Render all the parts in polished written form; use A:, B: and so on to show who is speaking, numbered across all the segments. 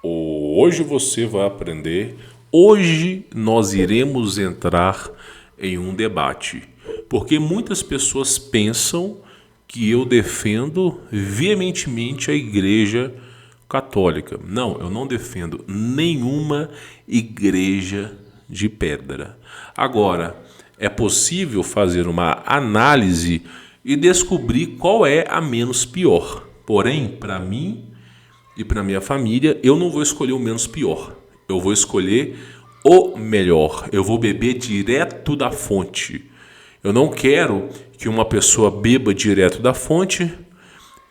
A: Hoje você vai aprender. Hoje nós iremos entrar em um debate, porque muitas pessoas pensam que eu defendo veementemente a Igreja Católica. Não, eu não defendo nenhuma igreja de pedra. Agora, é possível fazer uma análise e descobrir qual é a menos pior. Porém, para mim e para minha família, eu não vou escolher o menos pior. Eu vou escolher o melhor. Eu vou beber direto da fonte. Eu não quero que uma pessoa beba direto da fonte,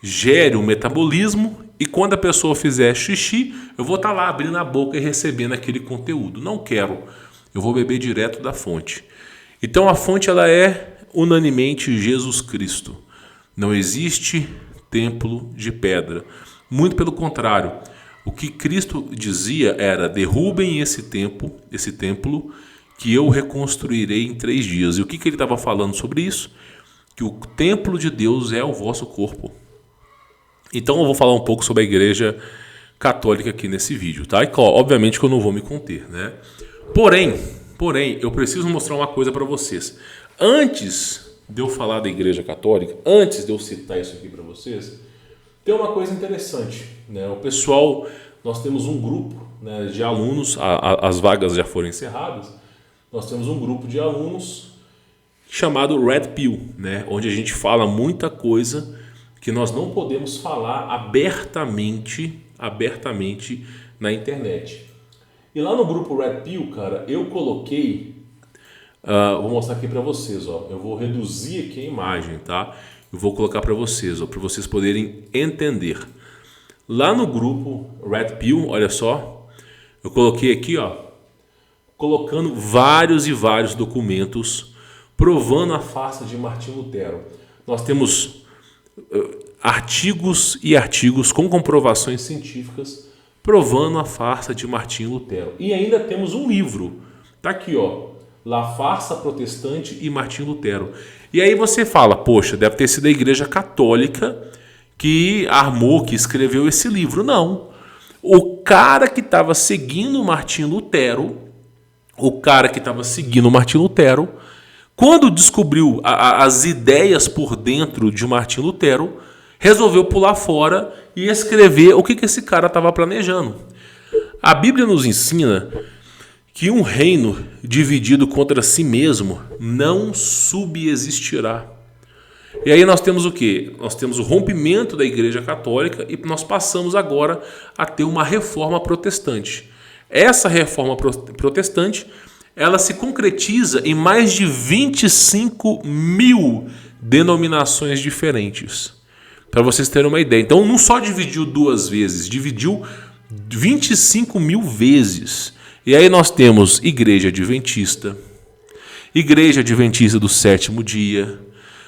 A: gere um metabolismo e quando a pessoa fizer xixi, eu vou estar lá abrindo a boca e recebendo aquele conteúdo. Não quero. Eu vou beber direto da fonte. Então a fonte ela é unanimemente Jesus Cristo. Não existe templo de pedra. Muito pelo contrário. O que Cristo dizia era: derrubem esse templo, que eu reconstruirei em 3 dias. E o que ele estava falando sobre isso? Que o templo de Deus é o vosso corpo. Então eu vou falar um pouco sobre a Igreja Católica aqui nesse vídeo, tá? E obviamente que eu não vou me conter, né? Porém, eu preciso mostrar uma coisa para vocês. Antes de eu falar da Igreja Católica, antes de eu citar isso aqui para vocês, tem uma coisa interessante, né? O pessoal, nós temos um grupo, né, de alunos, as vagas já foram encerradas, nós temos um grupo de alunos chamado Red Pill, né, onde a gente fala muita coisa que nós não podemos falar abertamente na internet. E lá no grupo Red Pill, cara, eu coloquei, vou mostrar aqui para vocês, ó, eu vou reduzir aqui a imagem, tá? Eu vou colocar para vocês poderem entender. Lá no grupo Red Pill, olha só, eu coloquei aqui, ó, colocando vários e vários documentos provando a farsa de Martim Lutero. Nós temos artigos e artigos com comprovações científicas provando a farsa de Martim Lutero. E ainda temos um livro, tá aqui, ó, La Farsa Protestante e Martim Lutero. E aí você fala, poxa, deve ter sido a Igreja Católica que armou, que escreveu esse livro. Não. O cara que estava seguindo Martim Lutero, quando descobriu as ideias por dentro de Martim Lutero, resolveu pular fora e escrever o que esse cara estava planejando. A Bíblia nos ensina que um reino dividido contra si mesmo não subsistirá. E aí nós temos o quê? Nós temos o rompimento da Igreja Católica e nós passamos agora a ter uma reforma protestante. Essa reforma protestante, ela se concretiza em mais de 25 mil denominações diferentes. Para vocês terem uma ideia. Então não só dividiu 2 vezes, dividiu 25 mil vezes. E aí nós temos Igreja Adventista do Sétimo Dia,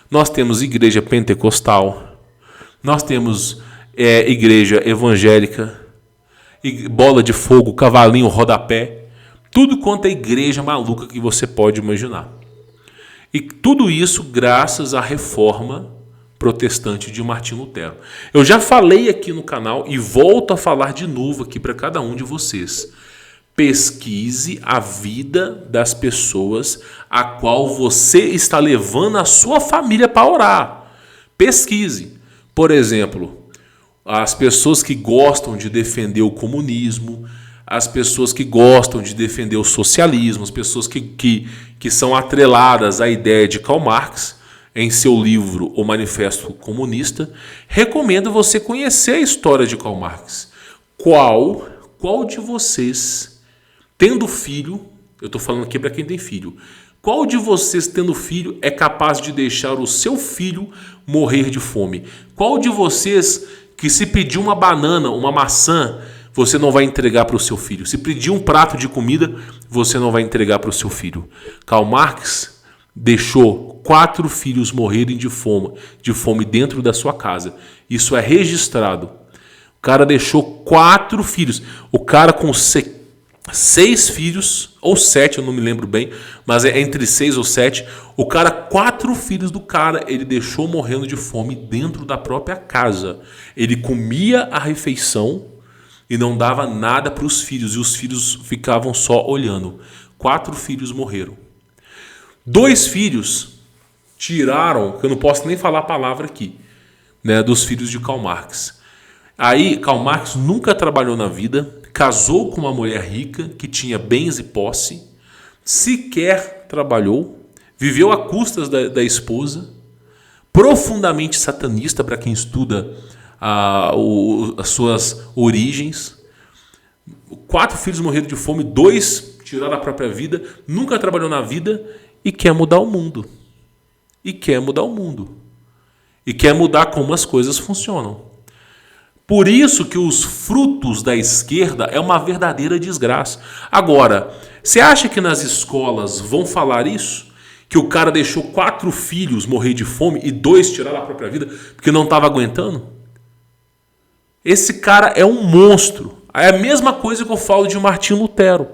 A: nós temos Igreja Pentecostal, nós temos Igreja Evangélica, Bola de Fogo, Cavalinho, Rodapé, tudo quanto é igreja maluca que você pode imaginar. E tudo isso graças à reforma protestante de Martim Lutero. Eu já falei aqui no canal e volto a falar de novo aqui para cada um de vocês. Pesquise a vida das pessoas a qual você está levando a sua família para orar. Pesquise. Por exemplo, as pessoas que gostam de defender o comunismo, as pessoas que gostam de defender o socialismo, as pessoas que são atreladas à ideia de Karl Marx em seu livro O Manifesto Comunista, recomendo você conhecer a história de Karl Marx. Qual de vocês, tendo filho, eu estou falando aqui para quem tem filho, qual de vocês tendo filho é capaz de deixar o seu filho morrer de fome? Qual de vocês que se pedir uma banana, uma maçã, você não vai entregar para o seu filho? Se pedir um prato de comida, você não vai entregar para o seu filho. Karl Marx deixou 4 filhos morrerem de fome dentro da sua casa. Isso é registrado. O cara deixou 4 filhos. O cara com 6 filhos, ou 7, eu não me lembro bem, mas é entre 6 ou 7. O cara, 4 filhos do cara, ele deixou morrendo de fome dentro da própria casa. Ele comia a refeição e não dava nada para os filhos, e os filhos ficavam só olhando. 4 filhos morreram. 2 filhos tiraram, que eu não posso nem falar a palavra aqui, né, dos filhos de Karl Marx. Aí Karl Marx nunca trabalhou na vida, casou com uma mulher rica que tinha bens e posse, sequer trabalhou, viveu a custas da esposa, profundamente satanista para quem estuda as suas origens. 4 filhos morreram de fome, 2 tiraram a própria vida, nunca trabalhou na vida e quer mudar o mundo. E quer mudar o mundo. E quer mudar como as coisas funcionam. Por isso que os frutos da esquerda é uma verdadeira desgraça. Agora, você acha que nas escolas vão falar isso? Que o cara deixou 4 filhos morrer de fome e 2 tiraram a própria vida porque não estava aguentando? Esse cara é um monstro. É a mesma coisa que eu falo de Martinho Lutero.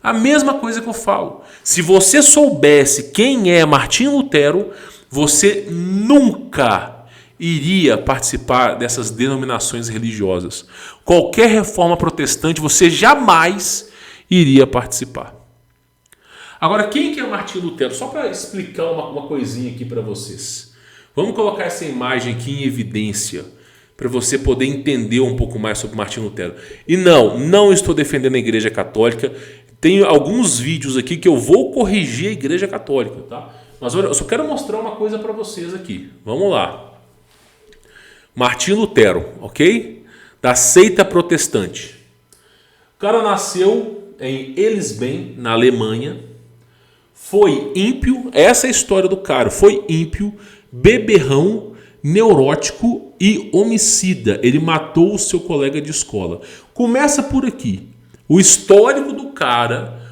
A: A mesma coisa que eu falo. Se você soubesse quem é Martinho Lutero, você nunca iria participar dessas denominações religiosas. Qualquer reforma protestante, você jamais iria participar. Agora, quem que é Martinho Lutero? Só para explicar uma coisinha aqui para vocês. Vamos colocar essa imagem aqui em evidência, para você poder entender um pouco mais sobre Martinho Lutero. E não estou defendendo a Igreja Católica. Tenho alguns vídeos aqui que eu vou corrigir a Igreja Católica, tá? Mas olha, eu só quero mostrar uma coisa para vocês aqui. Vamos lá. Martinho Lutero, ok? Da seita protestante. O cara nasceu em Elisben, na Alemanha. Foi ímpio, essa é a história do cara. Foi ímpio, beberrão, neurótico e homicida. Ele matou o seu colega de escola. Começa por aqui. O histórico do cara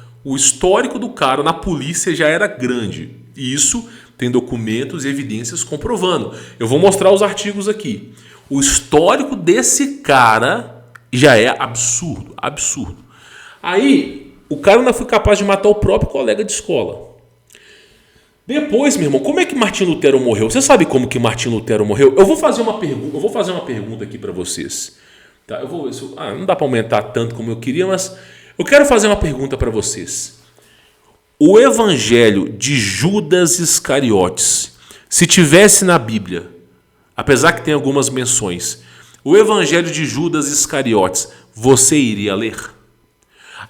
A: na polícia já era grande. E isso tem documentos e evidências comprovando. Eu vou mostrar os artigos aqui. O histórico desse cara já é absurdo, absurdo. Aí, o cara ainda foi capaz de matar o próprio colega de escola. Depois, meu irmão, como é que Martinho Lutero morreu? Você sabe como que Martinho Lutero morreu? Eu vou fazer uma pergunta aqui para vocês. Tá? Eu vou ver se não dá para aumentar tanto como eu queria, mas eu quero fazer uma pergunta para vocês. O evangelho de Judas Iscariotes, se tivesse na Bíblia, apesar que tem algumas menções, o evangelho de Judas Iscariotes, você iria ler?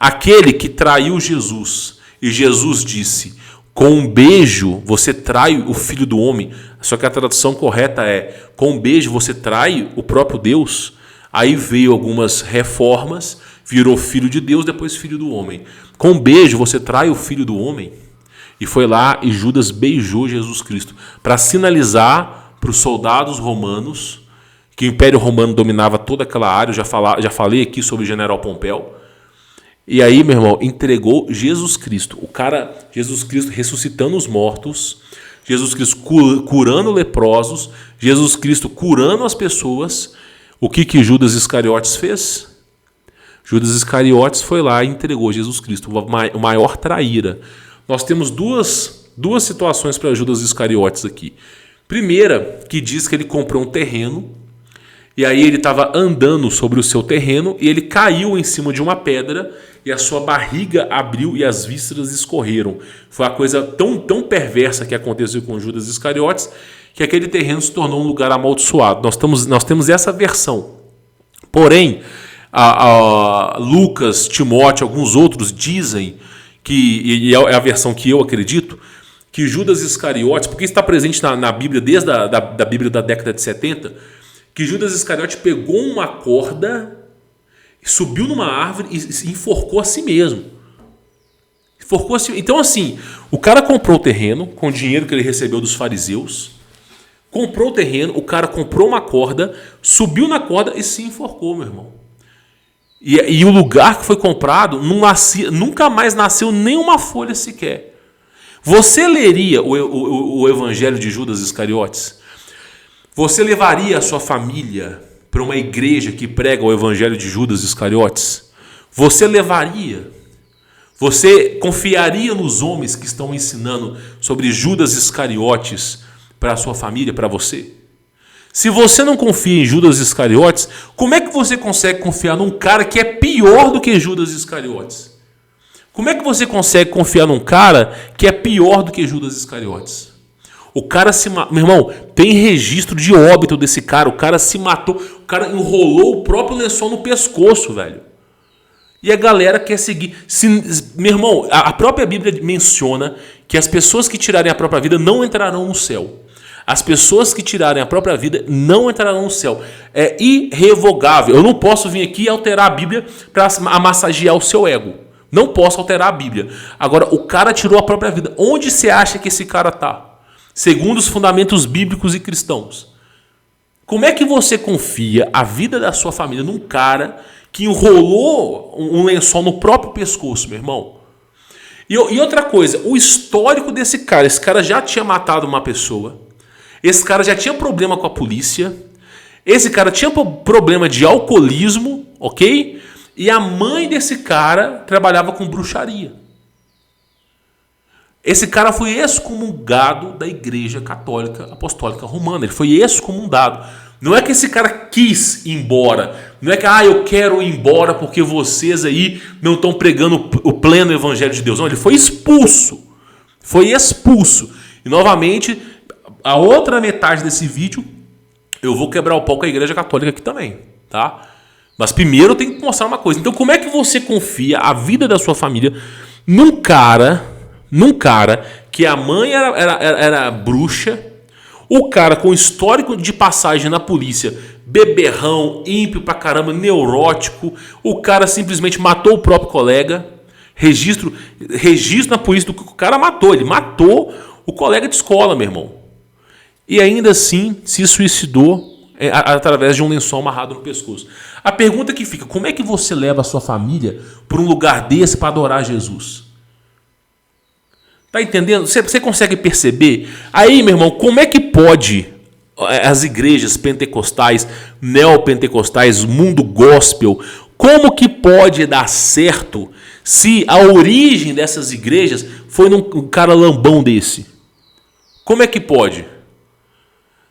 A: Aquele que traiu Jesus, e Jesus disse: com um beijo você trai o filho do homem. Só que a tradução correta é: com um beijo você trai o próprio Deus. Aí veio algumas reformas, virou filho de Deus, depois filho do homem. Com um beijo você trai o filho do homem. E foi lá e Judas beijou Jesus Cristo para sinalizar para os soldados romanos que o Império Romano dominava toda aquela área. Eu já falei aqui sobre o general Pompeu. E aí, meu irmão, entregou Jesus Cristo. Jesus Cristo ressuscitando os mortos, Jesus Cristo curando leprosos, Jesus Cristo curando as pessoas. O que Judas Iscariotes fez? Judas Iscariotes foi lá e entregou Jesus Cristo, o maior traíra. Nós temos duas situações para Judas Iscariotes aqui. Primeira, que diz que ele comprou um terreno, e aí ele estava andando sobre o seu terreno, e ele caiu em cima de uma pedra, e a sua barriga abriu e as vísceras escorreram. Foi uma coisa tão perversa que aconteceu com Judas Iscariotes, que aquele terreno se tornou um lugar amaldiçoado. Nós temos essa versão. Porém, Lucas, Timóteo, alguns outros dizem que, e é a versão que eu acredito, que Judas Iscariotes, porque está presente na Bíblia desde da Bíblia da década de 70, que Judas Iscariotes pegou uma corda, subiu numa árvore e enforcou a si mesmo. Então, assim, o cara comprou o terreno com o dinheiro que ele recebeu dos fariseus, comprou o terreno, o cara comprou uma corda, subiu na corda e se enforcou, meu irmão. E o lugar que foi comprado nunca mais nasceu nenhuma folha sequer. Você leria o evangelho de Judas Iscariotes? Você levaria a sua família para uma igreja que prega o evangelho de Judas Iscariotes? Você levaria? Você confiaria nos homens que estão ensinando sobre Judas Iscariotes para a sua família, para você? Se você não confia em Judas Iscariotes, como é que você consegue confiar num cara que é pior do que Judas Iscariotes? Como é que você consegue confiar num cara que é pior do que Judas Iscariotes? O cara se matou. Meu irmão, tem registro de óbito desse cara. O cara se matou. O cara enrolou o próprio lençol no pescoço, velho. E a galera quer seguir. Meu irmão, a própria Bíblia menciona que as pessoas que tirarem a própria vida não entrarão no céu. As pessoas que tirarem a própria vida não entrarão no céu. É irrevogável. Eu não posso vir aqui e alterar a Bíblia para massagear o seu ego. Não posso alterar a Bíblia. Agora, o cara tirou a própria vida. Onde você acha que esse cara está? Segundo os fundamentos bíblicos e cristãos. Como é que você confia a vida da sua família num cara que enrolou um lençol no próprio pescoço, meu irmão? E outra coisa, o histórico desse cara. Esse cara já tinha matado uma pessoa. Esse cara já tinha problema com a polícia. Esse cara tinha problema de alcoolismo, ok? E a mãe desse cara trabalhava com bruxaria. Esse cara foi excomungado da Igreja Católica Apostólica Romana. Ele foi excomungado. Não é que esse cara quis ir embora. Não é que eu quero ir embora porque vocês aí não estão pregando o pleno Evangelho de Deus. Não, ele foi expulso. Foi expulso. E novamente, a outra metade desse vídeo, eu vou quebrar o pau com a Igreja Católica aqui também, tá? Mas primeiro eu tenho que mostrar uma coisa. Então como é que você confia a vida da sua família num cara que a mãe era bruxa, o cara com histórico de passagem na polícia, beberrão, ímpio pra caramba, neurótico, o cara simplesmente matou o próprio colega, registro na polícia do que o cara matou, ele matou o colega de escola, meu irmão. E ainda assim se suicidou através de um lençol amarrado no pescoço. A pergunta que fica, como é que você leva a sua família para um lugar desse para adorar Jesus? Tá entendendo? Você consegue perceber? Aí, meu irmão, como é que pode as igrejas pentecostais, neopentecostais, mundo gospel, como que pode dar certo se a origem dessas igrejas foi num cara lambão desse? Como é que pode?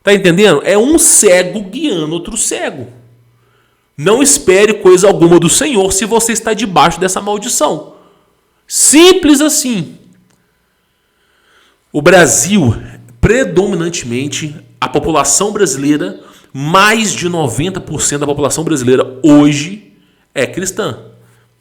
A: Tá entendendo? É um cego guiando outro cego. Não espere coisa alguma do Senhor se você está debaixo dessa maldição. Simples assim. O Brasil, predominantemente, a população brasileira, mais de 90% da população brasileira hoje é cristã.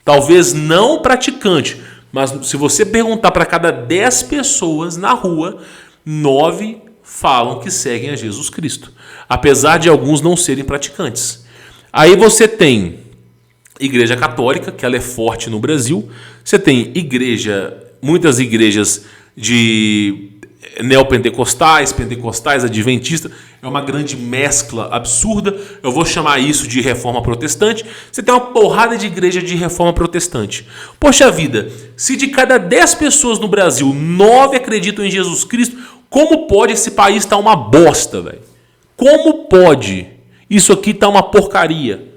A: Talvez não praticante, mas se você perguntar para cada 10 pessoas na rua, 9 falam que seguem a Jesus Cristo, apesar de alguns não serem praticantes. Aí você tem Igreja Católica, que ela é forte no Brasil. Você tem muitas igrejas de neopentecostais, pentecostais, adventistas. É uma grande mescla absurda. Eu vou chamar isso de reforma protestante. Você tem uma porrada de igreja de reforma protestante. Poxa vida, se de cada 10 pessoas no Brasil, 9 acreditam em Jesus Cristo, como pode esse país estar uma bosta, velho? Como pode? Isso aqui está uma porcaria.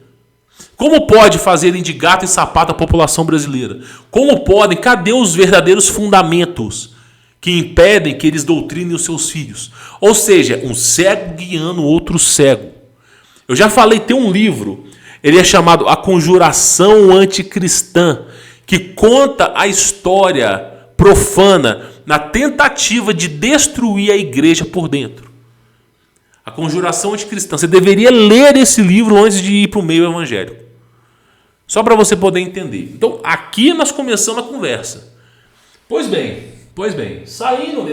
A: Como pode fazer de gato e sapato a população brasileira? Como podem? Cadê os verdadeiros fundamentos que impedem que eles doutrinem os seus filhos? Ou seja, um cego guiando outro cego. Eu já falei, tem um livro, ele é chamado A Conjuração Anticristã, que conta a história profana na tentativa de destruir a igreja por dentro. A Conjuração Anticristã. Você deveria ler esse livro antes de ir para o meio evangélico. Só para você poder entender. Então, aqui nós começamos a conversa. Pois bem, saindo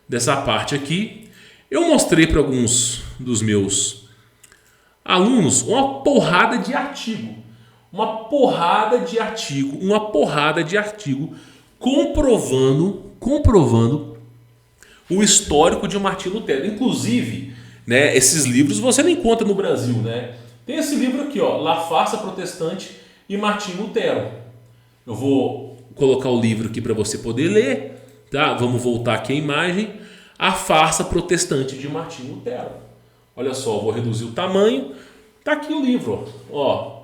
A: dessa parte aqui, eu mostrei para alguns dos meus alunos uma porrada de artigo. Uma porrada de artigo comprovando o histórico de Martim Lutero. Inclusive, né, esses livros você não encontra no Brasil, né? Tem esse livro aqui, ó, La Farsa Protestante e Martim Lutero. Eu vou colocar o livro aqui para você poder ler, tá? Vamos voltar aqui a imagem. A Farsa Protestante de Martim Lutero. Olha só, eu vou reduzir o tamanho. Tá aqui o livro, ó.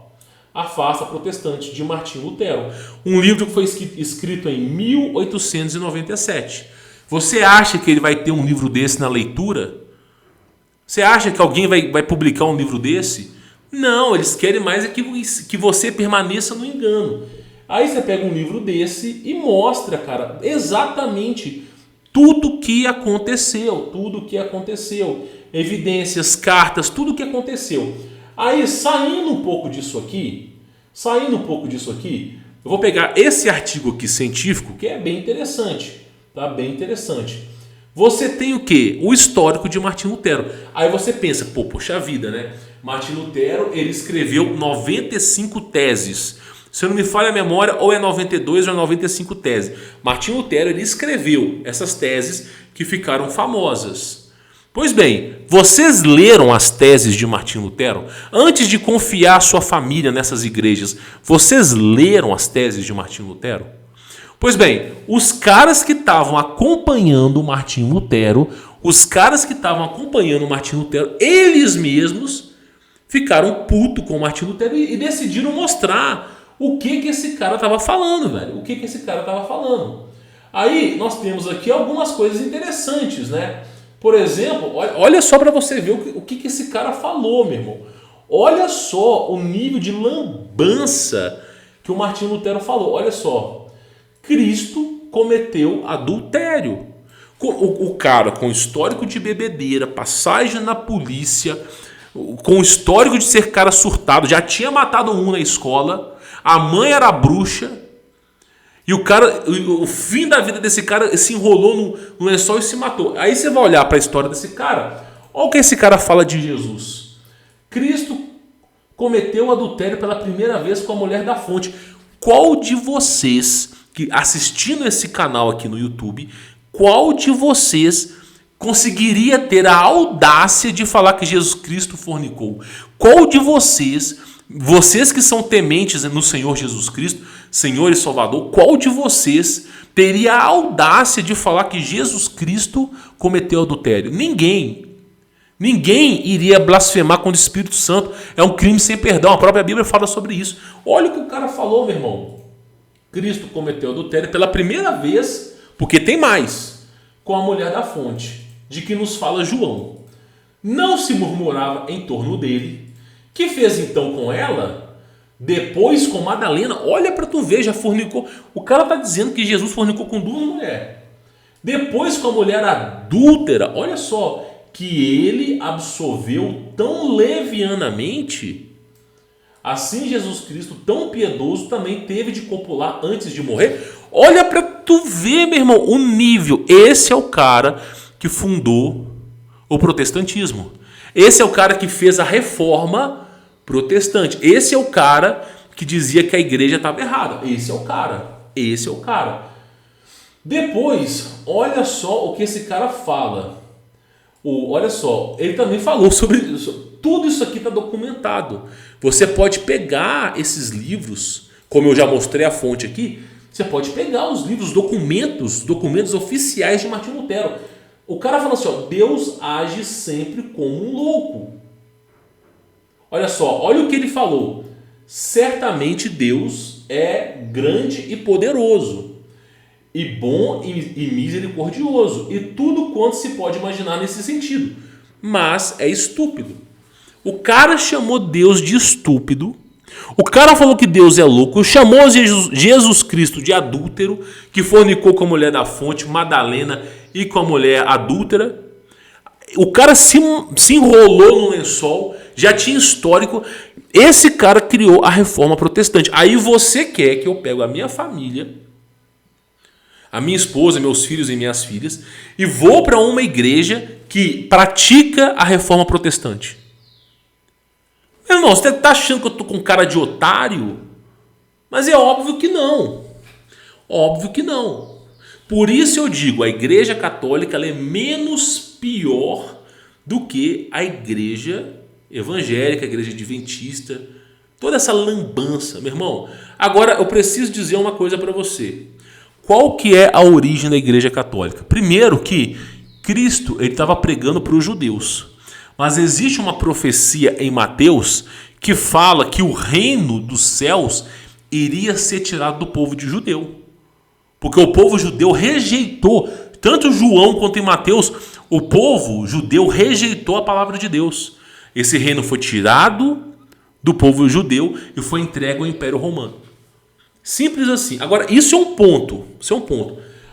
A: A Farsa Protestante de Martim Lutero. Um livro que foi escrito em 1897. Você acha que ele vai ter um livro desse na leitura? Você acha que alguém vai publicar um livro desse? Não, eles querem mais é que você permaneça no engano. Aí você pega um livro desse e mostra, cara, exatamente tudo que aconteceu. Evidências, cartas, tudo que aconteceu. Aí, saindo um pouco disso aqui, eu vou pegar esse artigo aqui científico, que é bem interessante, tá? Bem interessante. Você tem o quê? O histórico de Martim Lutero. Aí você pensa, poxa vida, né? Martim Lutero, ele escreveu 95 teses. Se eu não me falha a memória, ou é 92 ou é 95 teses. Martim Lutero, ele escreveu essas teses que ficaram famosas. Pois bem, vocês leram as teses de Martim Lutero? Antes de confiar sua família nessas igrejas, vocês leram as teses de Martim Lutero? Pois bem, os caras que estavam acompanhando Martim Lutero, eles mesmos ficaram putos com Martim Lutero e decidiram mostrar o que esse cara estava falando, velho. Aí nós temos aqui algumas coisas interessantes, né? Por exemplo, olha só para você ver o que esse cara falou, meu irmão. Olha só o nível de lambança que o Martim Lutero falou. Olha só. Cristo cometeu adultério. O cara com histórico de bebedeira, passagem na polícia, com histórico de ser cara surtado, já tinha matado um na escola, a mãe era bruxa, e o fim da vida desse cara se enrolou no lençol e se matou. Aí você vai olhar para a história desse cara, olha o que esse cara fala de Jesus. Cristo cometeu adultério pela primeira vez com a mulher da fonte. Qual de vocês que assistindo esse canal aqui no YouTube, qual de vocês conseguiria ter a audácia de falar que Jesus Cristo fornicou? Qual de vocês que são tementes no Senhor Jesus Cristo, Senhor e Salvador, qual de vocês teria a audácia de falar que Jesus Cristo cometeu adultério? Ninguém. Ninguém iria blasfemar contra o Espírito Santo. É um crime sem perdão. A própria Bíblia fala sobre isso. Olha o que o cara falou, meu irmão. Cristo cometeu adultério pela primeira vez, porque tem mais, com a mulher da fonte, de que nos fala João. Não se murmurava em torno dele, que fez então com ela, depois com Madalena. Olha para tu ver, já fornicou. O cara está dizendo que Jesus fornicou com 2 mulheres. Depois com a mulher adúltera, olha só, que ele absolveu tão levianamente. Assim Jesus Cristo, tão piedoso, também teve de copular antes de morrer. Olha para tu ver, meu irmão, o nível. Esse é o cara que fundou o protestantismo. Esse é o cara que fez a reforma protestante. Esse é o cara que dizia que a igreja estava errada. Esse é o cara. Depois, olha só o que esse cara fala. Olha só, ele também falou sobre isso. Tudo isso aqui está documentado. Você pode pegar esses livros, como eu já mostrei a fonte aqui, você pode pegar os livros, documentos oficiais de Martim Lutero. O cara fala assim, Deus age sempre como um louco. Olha só, olha o que ele falou. Certamente Deus é grande e poderoso, e bom e misericordioso, e tudo quanto se pode imaginar nesse sentido. Mas é estúpido. O cara chamou Deus de estúpido. O cara falou que Deus é louco. Chamou Jesus Cristo de adúltero, que fornicou com a mulher da fonte, Madalena, e com a mulher adúltera. O cara se enrolou no lençol, já tinha histórico. Esse cara criou a reforma protestante. Aí você quer que eu pegue a minha família, a minha esposa, meus filhos e minhas filhas, e vou para uma igreja que pratica a reforma protestante. Meu irmão, você está achando que eu estou com cara de otário? Mas é óbvio que não. Óbvio que não. Por isso eu digo, a igreja católica ela é menos pior do que a igreja evangélica, a igreja adventista. Toda essa lambança, meu irmão. Agora eu preciso dizer uma coisa para você. Qual que é a origem da igreja católica? Primeiro que Cristo ele estava pregando para os judeus. Mas existe uma profecia em Mateus que fala que o reino dos céus iria ser tirado do povo de judeu. Porque o povo judeu rejeitou, tanto João quanto em Mateus, o povo judeu rejeitou a palavra de Deus. Esse reino foi tirado do povo judeu e foi entregue ao Império Romano. Simples assim. Agora, isso é um ponto.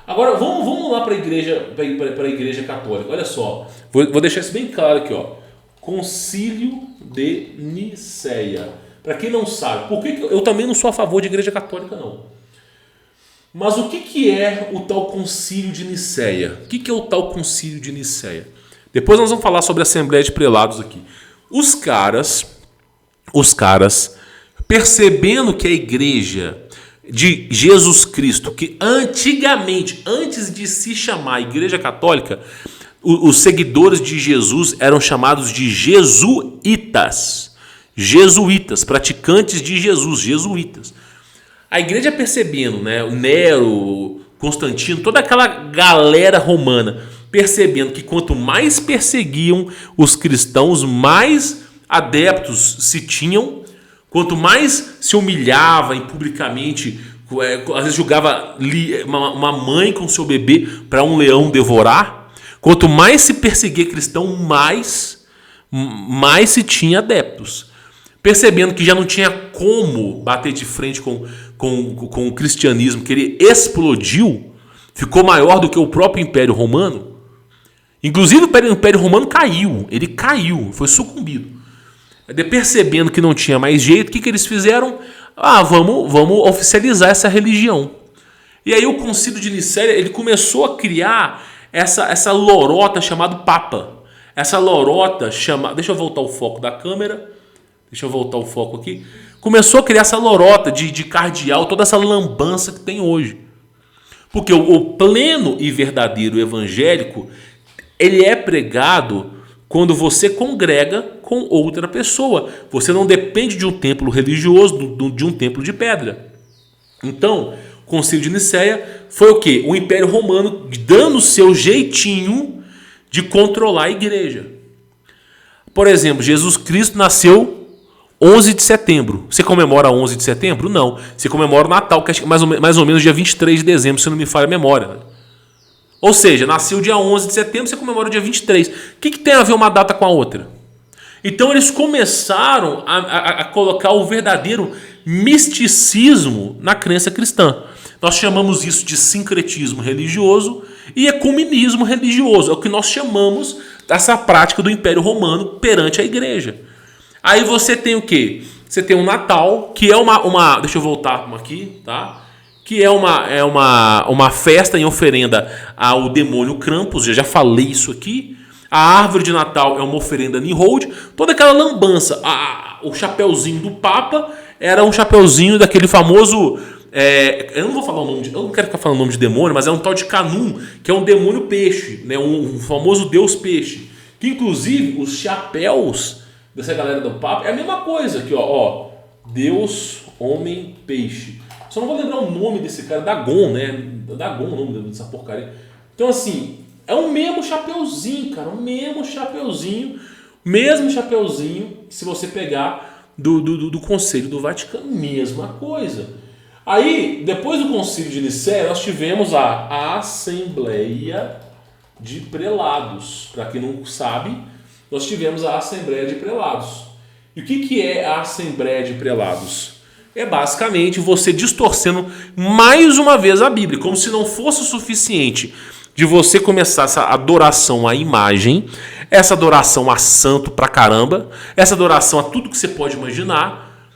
A: Agora, vamos lá para a igreja católica. Olha só. Vou deixar isso bem claro aqui. Ó. Concílio de Nicéia. Para quem não sabe, por que eu também não sou a favor de igreja católica, não. Mas o que é o tal Concílio de Nicéia? O que é o tal Concílio de Nicéia? Depois nós vamos falar sobre a Assembleia de Prelados aqui. Os caras, percebendo que a igreja de Jesus Cristo, que antigamente, antes de se chamar Igreja Católica, os seguidores de Jesus eram chamados de jesuítas. Jesuítas, praticantes de Jesus, jesuítas. A igreja percebendo, né, o Nero, Constantino, toda aquela galera romana, percebendo que quanto mais perseguiam os cristãos, mais adeptos se tinham, quanto mais se humilhava publicamente, às vezes julgava uma mãe com seu bebê para um leão devorar, quanto mais se perseguia cristão, mais se tinha adeptos. Percebendo que já não tinha como bater de frente com o cristianismo, que ele explodiu, ficou maior do que o próprio Império Romano. Inclusive o Império Romano caiu, foi sucumbido. Percebendo que não tinha mais jeito, o que eles fizeram? Vamos oficializar essa religião. E aí o Concílio de Nicéia, ele começou a criar essa lorota chamada Papa. Essa lorota chamada... Deixa eu voltar o foco da câmera. Deixa eu voltar o foco aqui. Começou a criar essa lorota de cardeal, toda essa lambança que tem hoje. Porque o pleno e verdadeiro evangélico, ele é pregado quando você congrega com outra pessoa. Você não depende de um templo religioso, de um templo de pedra. Então, o Concílio de Nicéia foi o quê? O Império Romano dando o seu jeitinho de controlar a igreja. Por exemplo, Jesus Cristo nasceu 11 de setembro. Você comemora 11 de setembro? Não. Você comemora o Natal, que é mais ou menos dia 23 de dezembro, se não me falha a memória. Ou seja, nasceu dia 11 de setembro, você comemora o dia 23. O que tem a ver uma data com a outra? Então eles começaram a colocar o verdadeiro misticismo na crença cristã. Nós chamamos isso de sincretismo religioso e ecumenismo religioso. É o que nós chamamos dessa prática do Império Romano perante a igreja. Aí você tem o quê? Você tem o Natal, que é uma deixa eu voltar aqui, tá? Que é uma festa em oferenda ao demônio Krampus, já falei isso aqui. A árvore de Natal é uma oferenda a Nimrod, toda aquela lambança. O chapeuzinho do Papa era um chapeuzinho daquele famoso... eu não vou falar o nome eu não quero ficar falando o nome de demônio, mas é um tal de Canum, que é um demônio peixe, né? Um famoso deus peixe. Que inclusive os chapéus dessa galera do Papa é a mesma coisa aqui, ó. Deus, homem, peixe. Só não vou lembrar o nome desse cara, Dagon, né? Dagon o nome dessa porcaria. Então, assim, é o mesmo chapeuzinho, cara. O mesmo chapeuzinho. Se você pegar do Conselho do Vaticano, mesma coisa. Aí, depois do Concílio de Nicéia, nós tivemos a Assembleia de Prelados. Para quem não sabe, nós tivemos a Assembleia de Prelados. E o que é a Assembleia de Prelados? É basicamente você distorcendo mais uma vez a Bíblia, como se não fosse o suficiente de você começar essa adoração à imagem, essa adoração a santo pra caramba, essa adoração a tudo que você pode imaginar.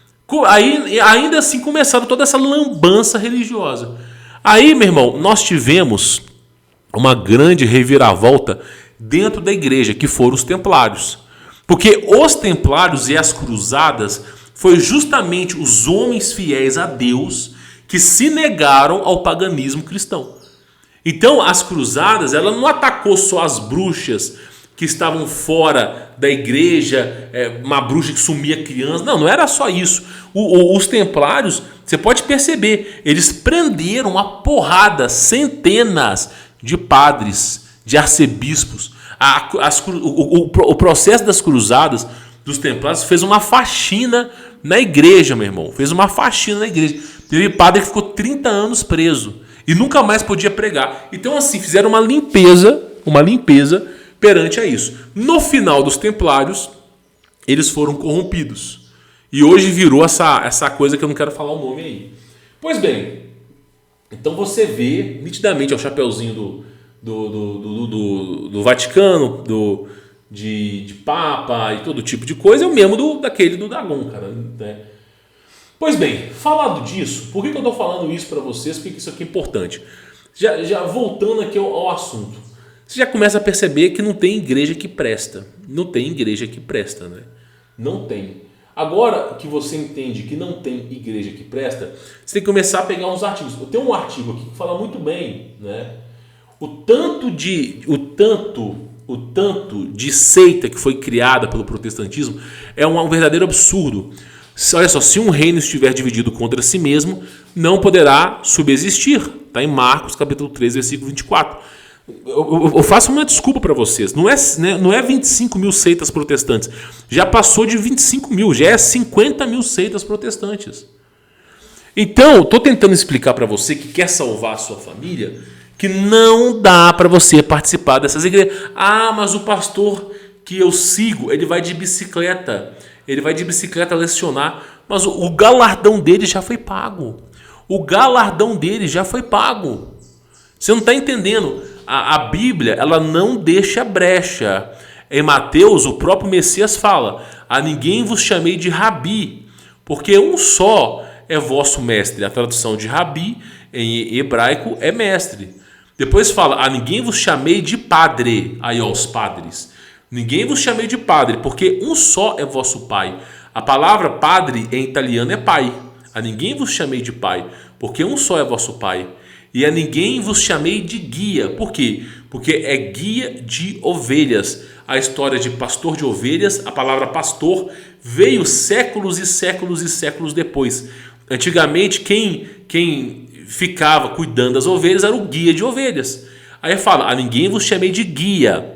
A: Aí, ainda assim, começaram toda essa lambança religiosa. Aí, meu irmão, nós tivemos uma grande reviravolta dentro da igreja, que foram os templários. Porque os templários e as cruzadas foi justamente os homens fiéis a Deus que se negaram ao paganismo cristão. Então, as cruzadas, ela não atacou só as bruxas que estavam fora da igreja, uma bruxa que sumia criança. Não era só isso. Os templários, você pode perceber, eles prenderam a porrada centenas de padres, de arcebispos. O processo das cruzadas dos templários fez uma faxina na igreja, meu irmão. Fez uma faxina na igreja. Teve padre que ficou 30 anos preso e nunca mais podia pregar. Então, assim, fizeram uma limpeza perante a isso. No final dos Templários, eles foram corrompidos. E hoje virou essa coisa que eu não quero falar o nome aí. Pois bem, então você vê nitidamente o chapeuzinho do Vaticano, de Papa e todo tipo de coisa, é o mesmo daquele do Dagon, cara, né? Pois bem, falado disso, por que eu estou falando isso para vocês? Por que isso aqui é importante? Já voltando aqui ao assunto, você já começa a perceber que não tem igreja que presta. Não tem igreja que presta, né? Não tem. Agora que você entende que não tem igreja que presta, você tem que começar a pegar uns artigos. Eu tenho um artigo aqui que fala muito bem, né? O tanto de seita que foi criada pelo protestantismo é um verdadeiro absurdo. Olha só, se um reino estiver dividido contra si mesmo, não poderá subsistir. Está em Marcos capítulo 3, versículo 24. Eu faço uma desculpa para vocês. Não é 25 mil seitas protestantes. Já passou de 25 mil, já é 50 mil seitas protestantes. Então, estou tentando explicar para você que quer salvar a sua família, que não dá para você participar dessas igrejas. Ah, mas o pastor que eu sigo, ele vai de bicicleta. Ele vai de bicicleta lecionar. Mas o galardão dele já foi pago. O galardão dele já foi pago. Você não está entendendo. A Bíblia, ela não deixa brecha. Em Mateus, o próprio Messias fala: a ninguém vos chamei de rabi, porque um só é vosso mestre. A tradução de rabi em hebraico é mestre. Depois fala: a ninguém vos chamei de padre, aí aos padres. Ninguém vos chamei de padre, porque um só é vosso pai. A palavra padre em italiano é pai. A ninguém vos chamei de pai, porque um só é vosso pai. E a ninguém vos chamei de guia. Por quê? Porque é guia de ovelhas. A história de pastor de ovelhas, a palavra pastor, veio séculos e séculos e séculos depois. Antigamente, quem ficava cuidando das ovelhas era o guia de ovelhas. Aí fala: a ninguém vos chamei de guia.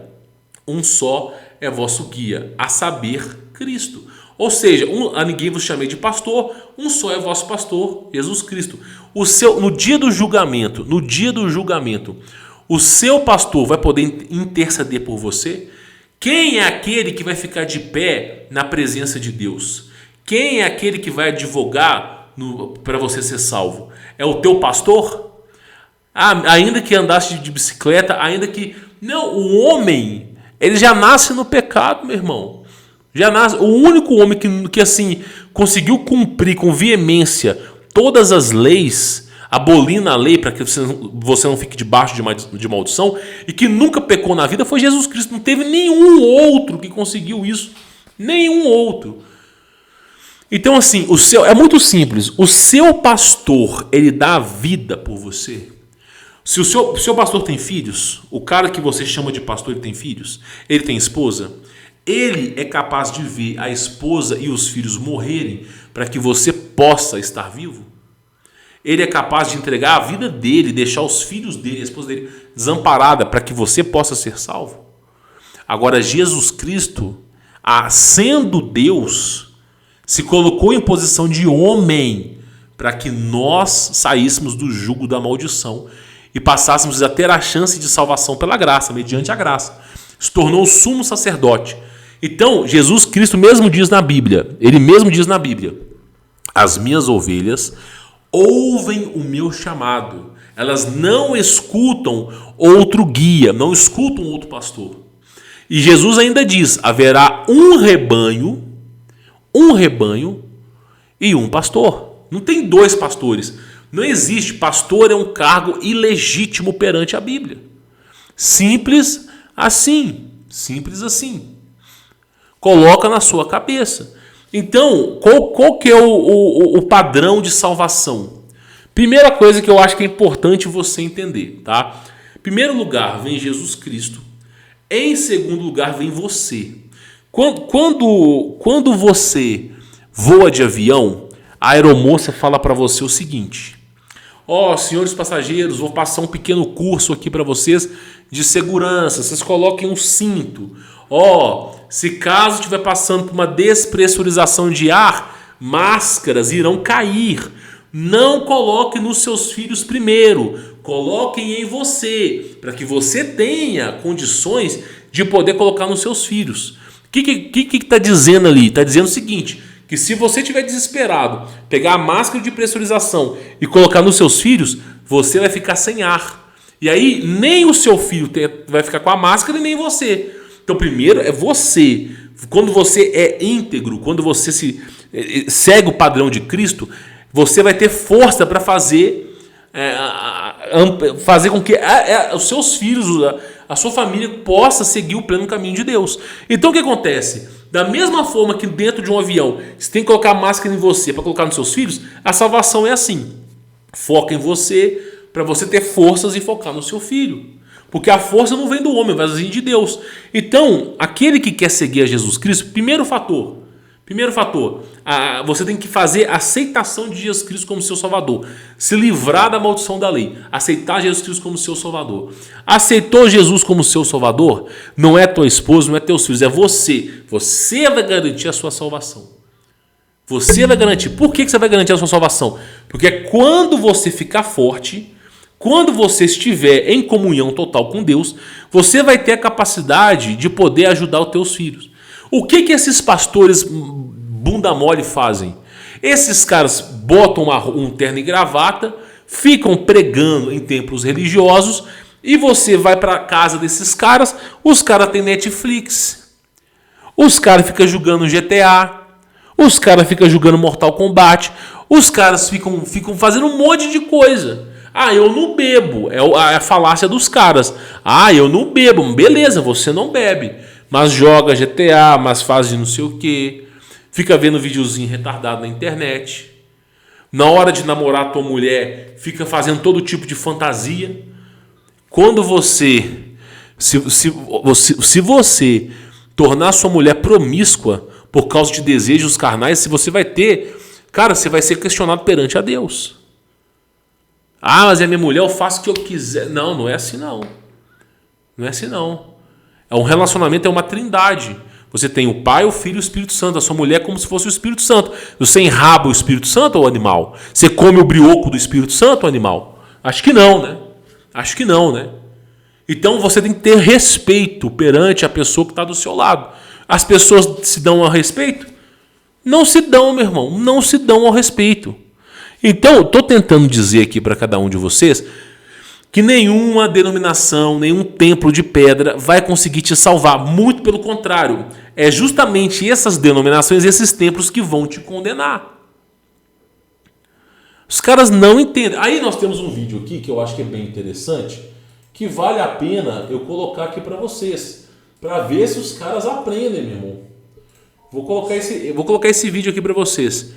A: Um só é vosso guia, a saber, Cristo. Ou seja, a ninguém vos chamei de pastor, um só é vosso pastor, Jesus Cristo. No dia do julgamento, o seu pastor vai poder interceder por você? Quem é aquele que vai ficar de pé na presença de Deus? Quem é aquele que vai advogar para você ser salvo? É o teu pastor? Ainda que andasse de bicicleta, ainda que... Não, o homem, ele já nasce no pecado, meu irmão. Já nasce. O único homem que assim conseguiu cumprir com veemência todas as leis, abolindo a lei para que você não fique debaixo de maldição, e que nunca pecou na vida, foi Jesus Cristo. Não teve nenhum outro que conseguiu isso. Nenhum outro. Então assim, é muito simples. O seu pastor, ele dá a vida por você. Se o seu pastor tem filhos, o cara que você chama de pastor, ele tem filhos, ele tem esposa, ele é capaz de ver a esposa e os filhos morrerem para que você possa estar vivo? Ele é capaz de entregar a vida dele, deixar os filhos dele, a esposa dele desamparada para que você possa ser salvo? Agora, Jesus Cristo, sendo Deus, se colocou em posição de homem para que nós saíssemos do jugo da maldição e passássemos a ter a chance de salvação pela graça, mediante a graça. Se tornou sumo sacerdote. Então, Jesus Cristo mesmo diz na Bíblia, ele mesmo diz na Bíblia: as minhas ovelhas ouvem o meu chamado, elas não escutam outro guia, não escutam outro pastor. E Jesus ainda diz: haverá um rebanho e um pastor. Não tem dois pastores. Não existe. Pastor é um cargo ilegítimo perante a Bíblia. Simples assim. Simples assim. Coloca na sua cabeça. Então, qual que é o padrão de salvação? Primeira coisa que eu acho que é importante você entender, tá? Em primeiro lugar, vem Jesus Cristo. Em segundo lugar, vem você. Quando você voa de avião, a aeromoça fala para você o seguinte: senhores passageiros, vou passar um pequeno curso aqui para vocês de segurança. Vocês coloquem um cinto. Se caso estiver passando por uma despressurização de ar, máscaras irão cair. Não coloque nos seus filhos primeiro. Coloquem em você, para que você tenha condições de poder colocar nos seus filhos. O que está dizendo ali? Está dizendo o seguinte, que se você estiver desesperado, pegar a máscara de pressurização e colocar nos seus filhos, você vai ficar sem ar. E aí nem o seu filho vai ficar com a máscara e nem você. Então primeiro é você. Quando você é íntegro, quando você segue o padrão de Cristo, você vai ter força para fazer com que os seus filhos, a sua família possa seguir o pleno caminho de Deus. Então o que acontece? Da mesma forma que dentro de um avião você tem que colocar máscara em você para colocar nos seus filhos, a salvação é assim. Foca em você para você ter forças e focar no seu filho. Porque a força não vem do homem, mas vem de Deus. Então, aquele que quer seguir a Jesus Cristo, primeiro fator, você tem que fazer a aceitação de Jesus Cristo como seu Salvador. Se livrar da maldição da lei. Aceitar Jesus Cristo como seu Salvador. Aceitou Jesus como seu Salvador? Não é tua esposa, não é teus filhos, é você. Você vai garantir a sua salvação. Você vai garantir. Por que você vai garantir a sua salvação? Porque quando você ficar forte, quando você estiver em comunhão total com Deus, você vai ter a capacidade de poder ajudar os teus filhos. O que esses pastores bunda mole fazem? Esses caras botam um terno e gravata, ficam pregando em templos religiosos e você vai para a casa desses caras, os caras têm Netflix, os caras ficam jogando GTA, os caras ficam jogando Mortal Kombat, os caras ficam fazendo um monte de coisa. Ah, eu não bebo, é a falácia dos caras. Ah, eu não bebo, beleza, você não bebe, mas joga GTA, mas faz não sei o que, fica vendo videozinho retardado na internet. Na hora de namorar a tua mulher, fica fazendo todo tipo de fantasia. Quando se você tornar sua mulher promíscua por causa de desejos carnais, você vai ser questionado perante a Deus. Ah, mas é minha mulher, eu faço o que eu quiser. Não, não é assim não. Não é assim não. Um relacionamento é uma trindade. Você tem o Pai, o Filho e o Espírito Santo. A sua mulher é como se fosse o Espírito Santo. Você enraba o Espírito Santo ou o animal? Você come o brioco do Espírito Santo ou animal? Acho que não, né? Então você tem que ter respeito perante a pessoa que está do seu lado. As pessoas se dão ao respeito? Não se dão, meu irmão. Não se dão ao respeito. Então, eu estou tentando dizer aqui para cada um de vocês que nenhuma denominação, nenhum templo de pedra vai conseguir te salvar. Muito pelo contrário. É justamente essas denominações, esses templos que vão te condenar. Os caras não entendem. Aí nós temos um vídeo aqui que eu acho que é bem interessante, que vale a pena eu colocar aqui para vocês, para ver se os caras aprendem, meu irmão. Vou colocar esse vídeo aqui para vocês.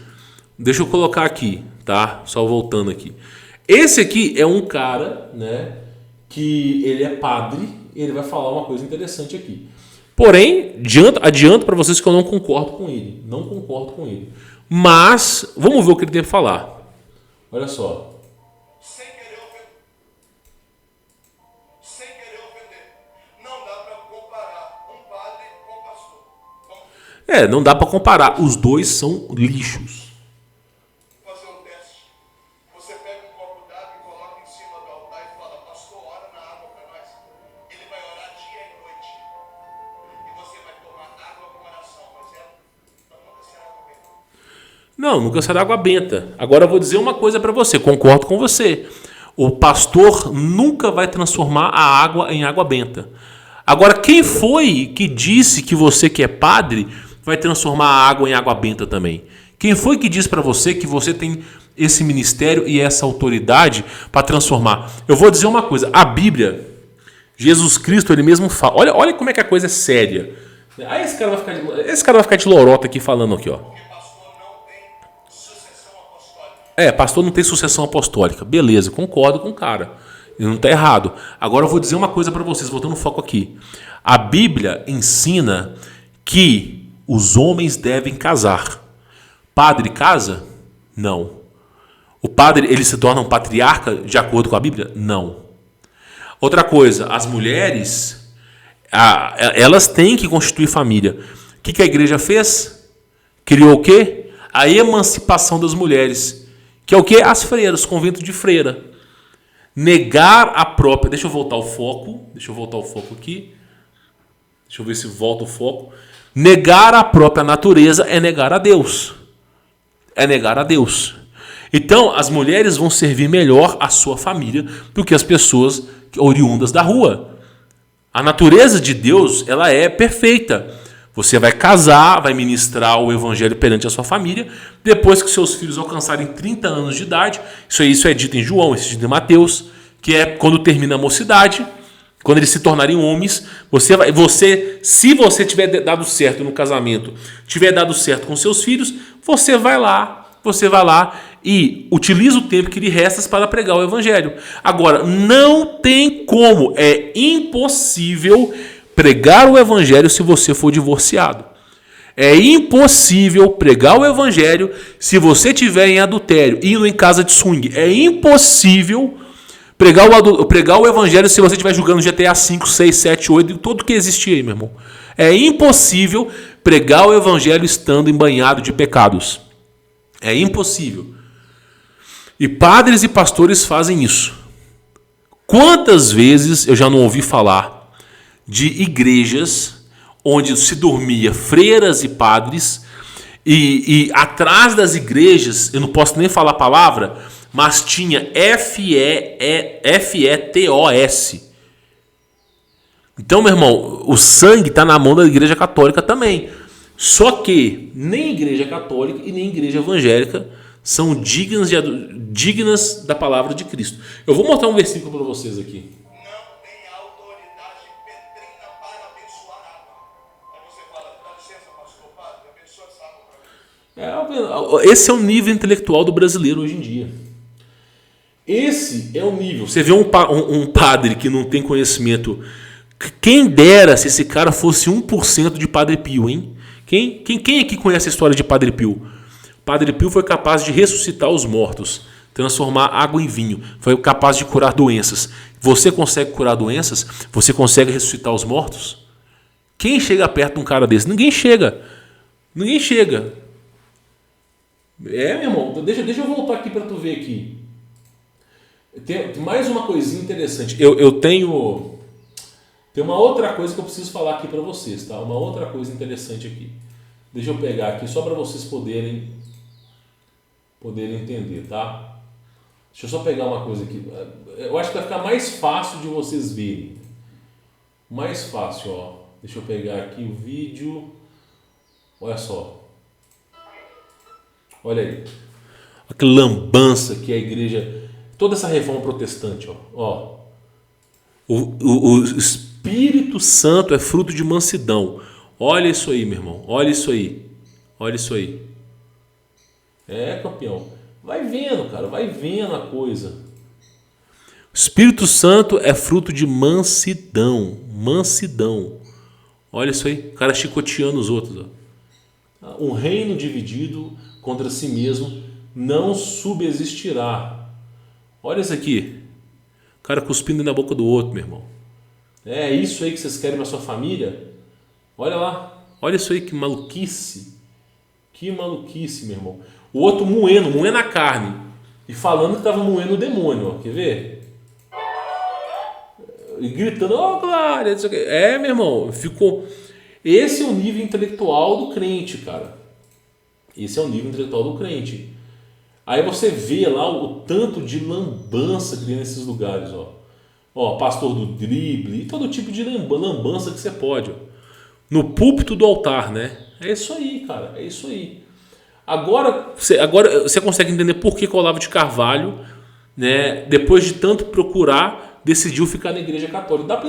A: Deixa eu colocar aqui, tá? Só voltando aqui. Esse aqui é um cara, né, que ele é padre, e ele vai falar uma coisa interessante aqui. Porém, adianto para vocês que eu não concordo com ele. Não concordo com ele. Mas, vamos ver o que ele tem para falar. Olha só. Sem querer ofender. Não dá para comparar um padre com um pastor. Não dá para comparar. Os dois são lixos. Não, nunca será água benta. Agora eu vou dizer uma coisa para você, concordo com você. O pastor nunca vai transformar a água em água benta. Agora, quem foi que disse que você que é padre vai transformar a água em água benta também? Quem foi que disse para você que você tem esse ministério e essa autoridade para transformar? Eu vou dizer uma coisa, a Bíblia, Jesus Cristo, ele mesmo fala, olha como é que a coisa é séria. Aí esse cara vai ficar de lorota aqui falando aqui, ó. Pastor não tem sucessão apostólica. Beleza, concordo com o cara. Ele não está errado. Agora eu vou dizer uma coisa para vocês, voltando o foco aqui. A Bíblia ensina que os homens devem casar. Padre casa? Não. O padre, ele se torna um patriarca de acordo com a Bíblia? Não. Outra coisa, as mulheres, elas têm que constituir família. O que a igreja fez? Criou o quê? A emancipação das mulheres. Que é o quê? As freiras, convento de freira. Negar a própria... Deixa eu voltar o foco aqui. Deixa eu ver se volta o foco. Negar a própria natureza é negar a Deus. É negar a Deus. Então, as mulheres vão servir melhor a sua família do que as pessoas oriundas da rua. A natureza de Deus, ela é perfeita. Você vai casar, vai ministrar o evangelho perante a sua família. Depois que seus filhos alcançarem 30 anos de idade, isso é dito em João, isso é dito em Mateus, que é quando termina a mocidade, quando eles se tornarem homens, se você tiver dado certo no casamento, tiver dado certo com seus filhos, você vai lá e utiliza o tempo que lhe resta para pregar o evangelho. Agora, não tem como, é impossível pregar o evangelho se você for divorciado. É impossível pregar o evangelho se você estiver em adultério, indo em casa de swing. É impossível pregar o evangelho se você estiver jogando GTA 5, 6, 7, 8 e tudo que existia aí, meu irmão. É impossível pregar o evangelho estando embanhado de pecados. É impossível. E padres e pastores fazem isso. Quantas vezes eu já não ouvi falar de igrejas onde se dormia freiras e padres e atrás das igrejas, eu não posso nem falar a palavra, mas tinha FETOS. Então, meu irmão, o sangue está na mão da igreja católica também. Só que nem igreja católica e nem igreja evangélica são dignas da palavra de Cristo. Eu vou mostrar um versículo para vocês aqui.
B: Não tem autoridade petrina para abençoar água. Aí você fala, dá licença, pastor, padre, abençoa essa água para mim.
A: Esse é o nível intelectual do brasileiro hoje em dia. Esse é o nível. Você vê um padre que não tem conhecimento. Quem dera se esse cara fosse 1% de Padre Pio, hein? Quem aqui conhece a história de Padre Pio? Padre Pio foi capaz de ressuscitar os mortos, transformar água em vinho, foi capaz de curar doenças. Você consegue curar doenças? Você consegue ressuscitar os mortos? Quem chega perto de um cara desse? Ninguém chega. Ninguém chega. Meu irmão, deixa eu voltar aqui para tu ver aqui. Tem mais uma coisinha interessante. Eu tenho uma outra coisa que eu preciso falar aqui para vocês, tá? Uma outra coisa interessante aqui. Deixa eu pegar aqui só para vocês poderem entender, tá? Deixa eu só pegar uma coisa aqui. Eu acho que vai ficar mais fácil de vocês verem. Mais fácil, ó. Deixa eu pegar aqui o vídeo. Olha só. Olha aí. Olha que lambança que é a igreja. Toda essa reforma protestante, ó. O Espírito Santo é fruto de mansidão. Olha isso aí, meu irmão. Olha isso aí. Olha isso aí. É, campeão. Vai vendo, cara. Vai vendo a coisa. O Espírito Santo é fruto de mansidão. Mansidão. Olha isso aí. O cara chicoteando os outros. Ó. Um reino dividido contra si mesmo não subsistirá. Olha isso aqui. O cara cuspindo na boca do outro, meu irmão. É isso aí que vocês querem para sua família? Olha lá. Olha isso aí, que maluquice. Que maluquice, meu irmão. O outro moendo a carne. E falando que estava moendo o demônio. Ó. Quer ver? E gritando, ó, Glória. É, meu irmão. Ficou... Esse é o nível intelectual do crente, cara. Esse é o nível intelectual do crente. Aí você vê lá o tanto de lambança que tem nesses lugares, ó, pastor do drible, todo tipo de lambança que você pode, ó. No púlpito do altar, né? É isso aí, cara, é isso aí. Agora você consegue entender por que Olavo de Carvalho, né, depois de tanto procurar, decidiu ficar na igreja católica. Dá para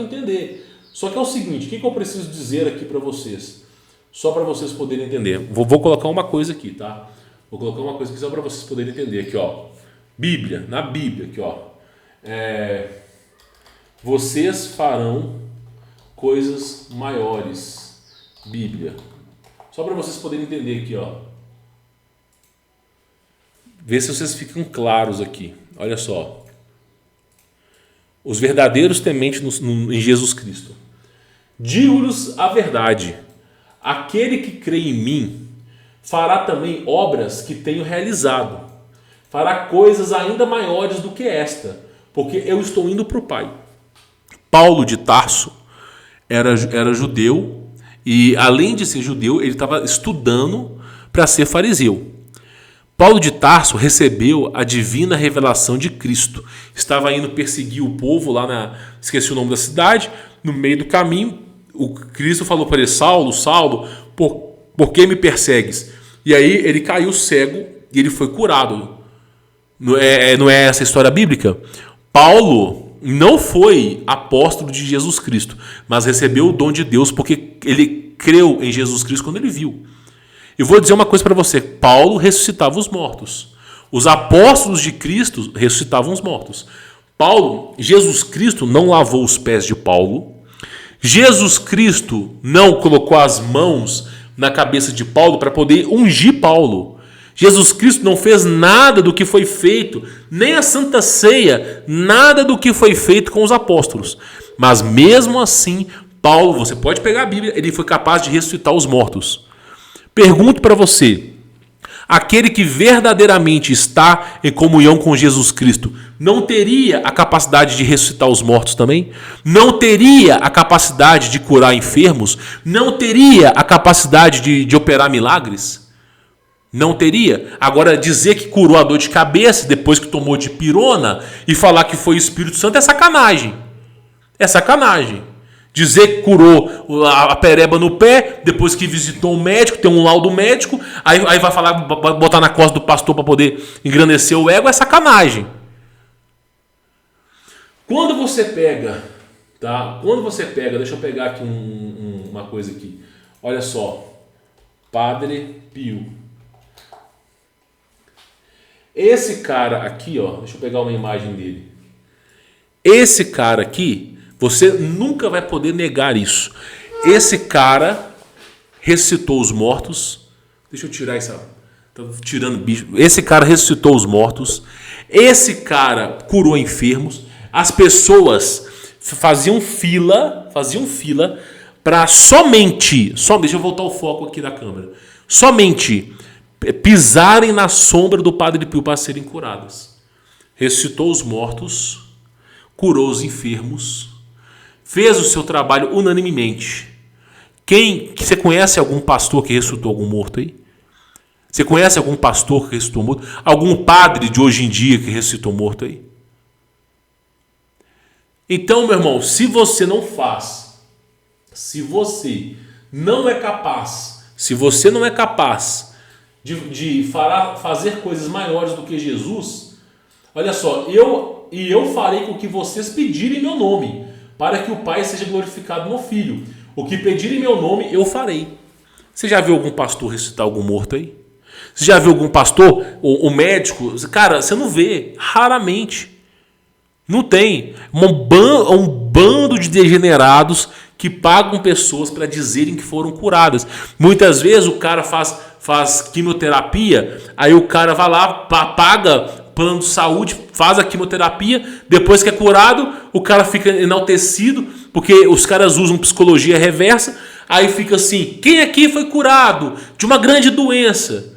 A: entender. Só que é o seguinte, o que eu preciso dizer aqui para vocês? Só para vocês poderem entender. Vou colocar uma coisa aqui, tá? Vou colocar uma coisa aqui só para vocês poderem entender aqui, ó. Bíblia, na Bíblia aqui, ó. Vocês farão coisas maiores. Bíblia. Só para vocês poderem entender aqui, ó. Vê se vocês ficam claros aqui. Olha só. Os verdadeiros tementes em Jesus Cristo. Digo-lhes a verdade. Aquele que crê em mim fará também obras que tenho realizado. Fará coisas ainda maiores do que esta, porque eu estou indo para o Pai. Paulo de Tarso era judeu e, além de ser judeu, ele estava estudando para ser fariseu. Paulo de Tarso recebeu a divina revelação de Cristo. Estava indo perseguir o povo lá esqueci o nome da cidade. No meio do caminho, o Cristo falou para ele: Saulo, Saulo, por que me persegues? E aí ele caiu cego e ele foi curado. Não é essa a história bíblica? Paulo não foi apóstolo de Jesus Cristo, mas recebeu o dom de Deus porque ele creu em Jesus Cristo quando ele viu. Eu vou dizer uma coisa para você: Paulo ressuscitava os mortos. Os apóstolos de Cristo ressuscitavam os mortos. Jesus Cristo não lavou os pés de Paulo. Jesus Cristo não colocou as mãos na cabeça de Paulo para poder ungir Paulo. Jesus Cristo não fez nada do que foi feito, nem a Santa Ceia, nada do que foi feito com os apóstolos. Mas mesmo assim, Paulo, você pode pegar a Bíblia, ele foi capaz de ressuscitar os mortos. Pergunto para você: aquele que verdadeiramente está em comunhão com Jesus Cristo não teria a capacidade de ressuscitar os mortos também? Não teria a capacidade de curar enfermos? Não teria a capacidade de operar milagres? Não teria. Agora, dizer que curou a dor de cabeça depois que tomou dipirona e falar que foi o Espírito Santo é sacanagem. É sacanagem. Dizer que curou a pereba no pé depois que visitou um médico, tem um laudo médico, aí vai falar, botar na costa do pastor para poder engrandecer o ego, é sacanagem. Quando você pega, tá? Deixa eu pegar aqui uma coisa aqui. Olha só. Padre Pio. Esse cara aqui, ó, deixa eu pegar uma imagem dele. Esse cara aqui, você nunca vai poder negar isso. Esse cara ressuscitou os mortos. Deixa eu tirar essa... Tô tirando bicho. Esse cara ressuscitou os mortos. Esse cara curou enfermos. As pessoas faziam fila para somente... Deixa eu voltar o foco aqui da câmera. Somente pisarem na sombra do Padre Pio para serem curadas. Ressuscitou os mortos, curou os enfermos, fez o seu trabalho unanimemente. Você conhece algum pastor que ressuscitou algum morto aí? Você conhece algum pastor que ressuscitou morto? Algum padre de hoje em dia que ressuscitou morto aí? Então, meu irmão, se você não faz, se você não é capaz de fazer coisas maiores do que Jesus, olha só, eu farei com que vocês pedirem meu nome, para que o Pai seja glorificado no Filho. O que pedirem meu nome, eu farei. Você já viu algum pastor ressuscitar algum morto aí? Você já viu algum pastor, o médico? Cara, você não vê, raramente. Não tem. Um bando de degenerados que pagam pessoas para dizerem que foram curadas. Muitas vezes o cara faz quimioterapia, aí o cara vai lá, paga plano de saúde, faz a quimioterapia, depois que é curado, o cara fica enaltecido, porque os caras usam psicologia reversa, aí fica assim: quem aqui foi curado de uma grande doença?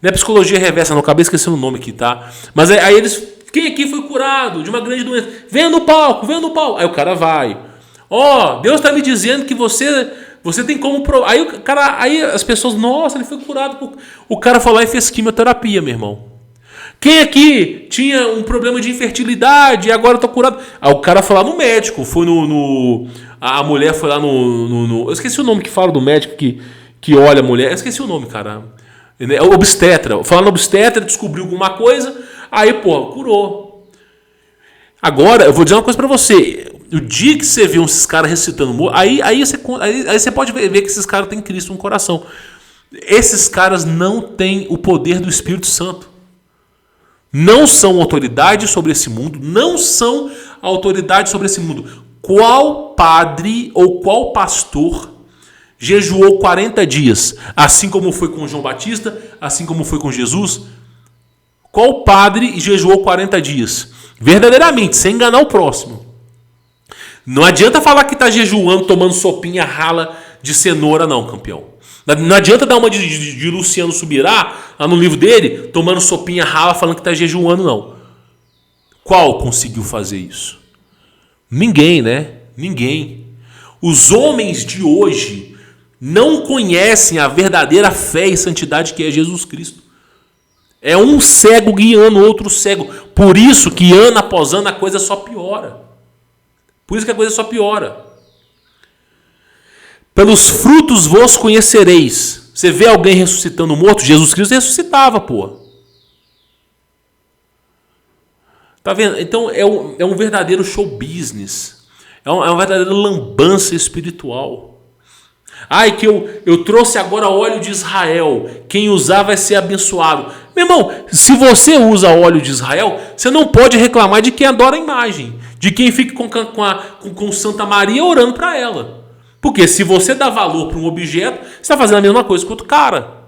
A: Não é psicologia reversa, não, acabei esquecendo o nome aqui, tá? Mas aí eles: quem aqui foi curado de uma grande doença? Venha no palco. Aí o cara vai. Deus está me dizendo que você tem como provar. Aí as pessoas: nossa, ele foi curado. O cara foi lá e fez quimioterapia, meu irmão. Quem aqui tinha um problema de infertilidade e agora está curado? Aí o cara foi lá no médico. Foi a mulher foi lá no eu esqueci o nome que fala do médico que olha a mulher. Eu esqueci o nome, cara. É obstetra. Falando no obstetra, descobriu alguma coisa. Aí, curou. Agora, eu vou dizer uma coisa pra você. O dia que você viu esses caras recitando morto, aí você pode ver que esses caras têm Cristo no coração. Esses caras não têm o poder do Espírito Santo. Não são autoridade sobre esse mundo. Não são autoridade sobre esse mundo. Qual padre ou qual pastor jejuou 40 dias? Assim como foi com João Batista, assim como foi com Jesus? Qual padre jejuou 40 dias? Verdadeiramente, sem enganar o próximo. Não adianta falar que está jejuando, tomando sopinha rala de cenoura, não, campeão. Não adianta dar uma de Luciano Subirá, lá no livro dele, tomando sopinha rala, falando que está jejuando, não. Qual conseguiu fazer isso? Ninguém, né? Ninguém. Os homens de hoje não conhecem a verdadeira fé e santidade que é Jesus Cristo. É um cego guiando outro cego. Por isso que ano após ano a coisa só piora. Por isso que a coisa só piora. Pelos frutos vos conhecereis. Você vê alguém ressuscitando morto? Jesus Cristo ressuscitava, pô. Tá vendo? Então é um verdadeiro show business. É uma verdadeira lambança espiritual. Ai, que eu trouxe agora óleo de Israel. Quem usar vai ser abençoado. Meu irmão, se você usa óleo de Israel, você não pode reclamar de quem adora a imagem. De quem fica com Santa Maria orando para ela. Porque se você dá valor para um objeto, você está fazendo a mesma coisa que outro cara.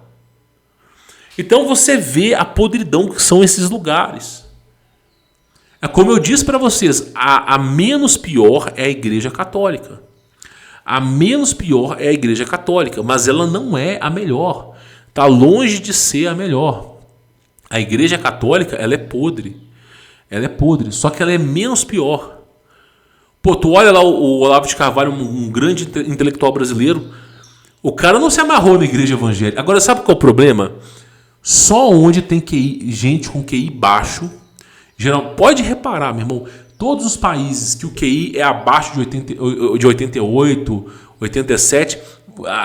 A: Então você vê a podridão que são esses lugares. É como eu disse para vocês, a menos pior é a Igreja Católica. A menos pior é a Igreja Católica, mas ela não é a melhor. Está longe de ser a melhor. A Igreja Católica, ela é podre. Ela é podre, só que ela é menos pior. Pô, tu olha lá o Olavo de Carvalho, um grande intelectual brasileiro, o cara não se amarrou na igreja evangélica. Agora, sabe qual é o problema? Só onde tem QI, gente com QI baixo, geral, pode reparar, meu irmão, todos os países que o QI é abaixo de 88, 87,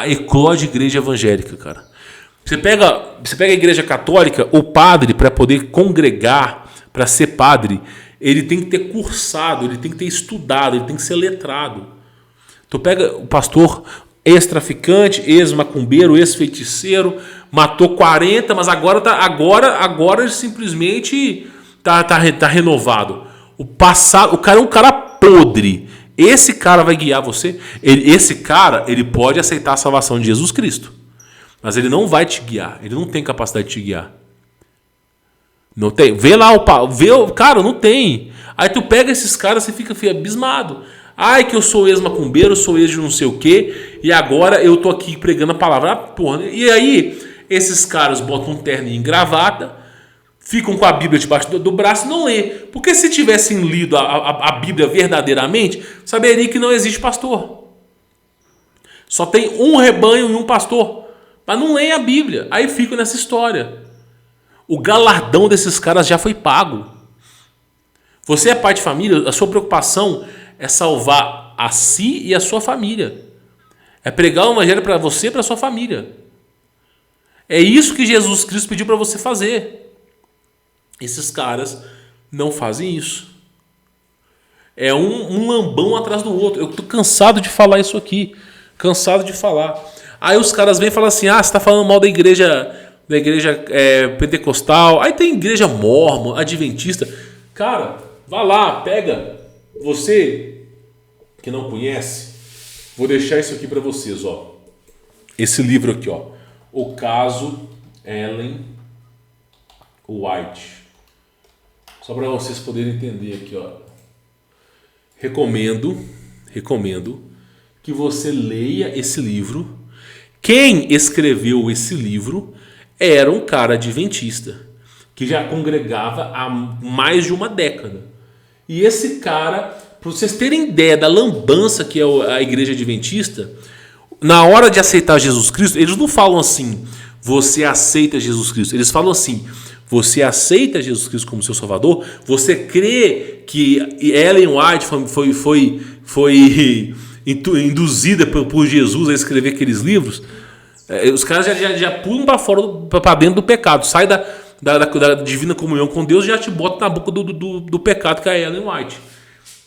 A: eclode igreja evangélica, cara. Você pega a igreja católica, o padre, para poder congregar, para ser padre, ele tem que ter cursado, ele tem que ter estudado, ele tem que ser letrado. Tu pega o pastor ex-traficante, ex-macumbeiro, ex-feiticeiro, matou 40, mas agora ele simplesmente tá renovado. O cara é um cara podre. Esse cara vai guiar você. Esse cara, ele pode aceitar a salvação de Jesus Cristo, mas ele não vai te guiar. Ele não tem capacidade de te guiar. Não tem. Vê lá cara, não tem. Aí tu pega esses caras e fica abismado. Ai, que eu sou ex-macumbeiro, sou ex de não sei o quê, e agora eu tô aqui pregando a palavra. Porra. E aí, esses caras botam um terno em gravata, ficam com a Bíblia debaixo do braço e não lê. Porque se tivessem lido a Bíblia verdadeiramente, saberia que não existe pastor. Só tem um rebanho e um pastor. Mas não leem a Bíblia. Aí ficam nessa história. O galardão desses caras já foi pago. Você é pai de família, a sua preocupação é salvar a si e a sua família. É pregar o evangelho para você e para sua família. É isso que Jesus Cristo pediu para você fazer. Esses caras não fazem isso. É um lambão atrás do outro. Eu tô cansado de falar isso aqui. Cansado de falar. Aí os caras vêm e falam assim, você está falando mal da igreja pentecostal. Aí tem igreja mórmon, adventista. Cara, vá lá, pega. Você que não conhece, vou deixar isso aqui para vocês, ó. Esse livro aqui, ó. O caso Ellen White. Só para vocês poderem entender aqui, ó. Recomendo que você leia esse livro. Quem escreveu esse livro era um cara adventista que já congregava há mais de uma década. E esse cara, para vocês terem ideia da lambança que é a igreja adventista, na hora de aceitar Jesus Cristo, eles não falam assim, você aceita Jesus Cristo. Eles falam assim, você aceita Jesus Cristo como seu Salvador? Você crê que Ellen White foi induzida por Jesus a escrever aqueles livros? Os caras já pulam para fora, para dentro do pecado. Sai da divina comunhão com Deus e já te bota na boca do pecado, que é a Ellen White.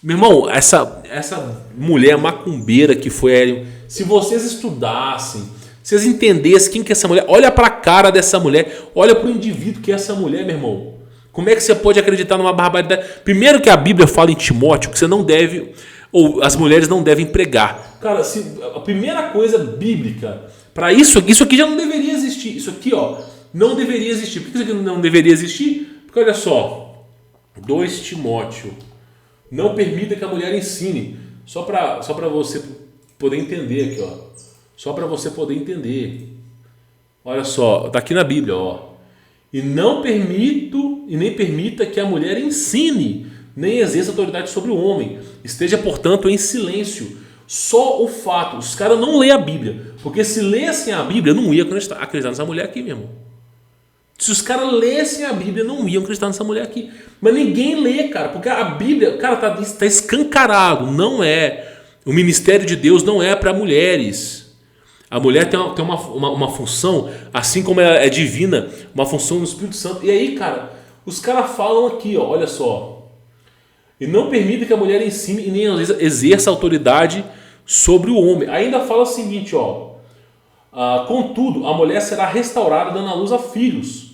A: Meu irmão, essa mulher macumbeira que foi Ellen, se vocês estudassem, vocês entendessem quem que é essa mulher, olha para a cara dessa mulher, olha para o indivíduo que é essa mulher, meu irmão. Como é que você pode acreditar numa barbaridade? Primeiro que a Bíblia fala em Timóteo que você não deve, ou as mulheres não devem pregar. Cara, a primeira coisa bíblica para isso aqui já não deveria existir. Isso aqui, ó, não deveria existir. Por que isso aqui não deveria existir? Porque olha só, 2 Timóteo, não permita que a mulher ensine. Só para você poder entender aqui, ó. Só para você poder entender. Olha só, tá aqui na Bíblia, ó. E nem permita que a mulher ensine, nem exerça autoridade sobre o homem. Esteja, portanto, em silêncio. Só o fato, os caras não lêem a Bíblia. Porque se lessem a Bíblia, não iam acreditar nessa mulher aqui, meu irmão. Se os caras lessem a Bíblia, não iam acreditar nessa mulher aqui. Mas ninguém lê, cara, porque a Bíblia, cara, tá escancarado. Não é. O ministério de Deus não é para mulheres. A mulher tem uma função, assim como ela é divina, uma função no Espírito Santo. E aí, cara, os caras falam aqui, ó, olha só. E não permita que a mulher ensine e nem exerça autoridade sobre o homem. Ainda fala o seguinte, ó. Contudo, a mulher será restaurada dando à luz a filhos.